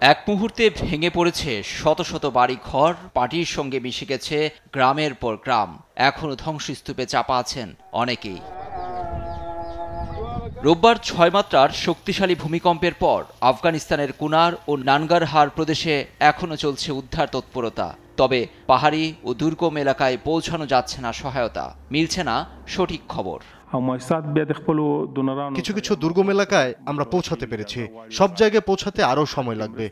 এক মুহূর্তে ভেঙে পড়েছে শত শত বাড়ি ঘর, পাটির সঙ্গে মিশে গেছে গ্রামের পর গ্রাম। এখনো ধ্বংসস্তূপে চাপা আছেন অনেকেই। রোববার 6 মাত্রার শক্তিশালী ভূমিকম্পের পর আফগানিস্তানের কুনার ও নানগারহার প্রদেশে এখনো চলছে উদ্ধার তৎপরতা। তবে পাহাড়ি ও দুর্গম এলাকায় পৌঁছানো যাচ্ছে না সহায়তা, মিলছে না সঠিক খবর। কিছু কিছু দুর্গম এলাকায় আমরা পৌঁছাতে পেরেছি, সব জায়গায় পৌঁছাতে আরও সময় লাগবে।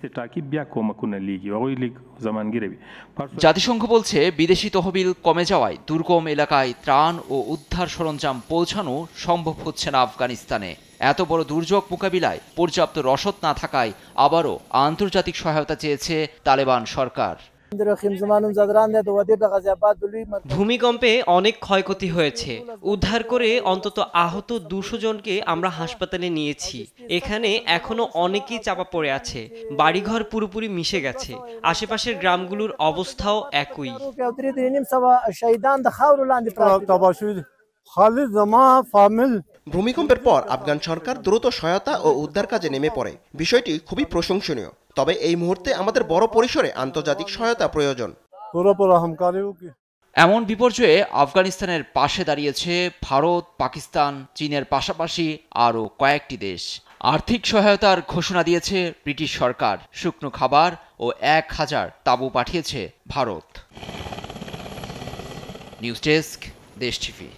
জাতিসংঘ বলছে বিদেশি তহবিল কমে যাওয়ায় দুর্গম এলাকায় ত্রাণ ও উদ্ধার সরঞ্জাম পৌঁছানো সম্ভব হচ্ছে না আফগানিস্তানে। এত বড় দুর্যোগ মোকাবিলায় পর্যাপ্ত রসদ না থাকায় আবারও আন্তর্জাতিক সহায়তা চেয়েছে তালেবান সরকার। ভূমিকম্পে অনেক ক্ষয়ক্ষতি হয়েছে। উদ্ধার করে অন্তত আহত 200 জনকে আমরা হাসপাতালে নিয়েছি। এখানে এখনো অনেকেই চাপা পড়ে আছে, বাড়িঘর পুরোপুরি মিশে গেছে। আশেপাশের গ্রামগুলোর অবস্থাও একই। ভূমিকম্পের পর আফগান সরকার দ্রুত সহায়তা ও উদ্ধার কাজে নেমে পড়ে, বিষয়টি খুবই প্রশংসনীয়। তবে এই মুহূর্তে আমাদের বড় পরিসরে আন্তর্জাতিক সহায়তা প্রয়োজন। এমন বিপর্যয়ে আফগানিস্তানের পাশে দাঁড়িয়েছে ভারত, পাকিস্তান, চীনের পাশাপাশি আরও কয়েকটি দেশ। আর্থিক সহায়তার ঘোষণা দিয়েছে ব্রিটিশ সরকার। শুকনো খাবার ও 1000 তাঁবু পাঠিয়েছে ভারত। নিউজ ডেস্ক, দেশ টিভি।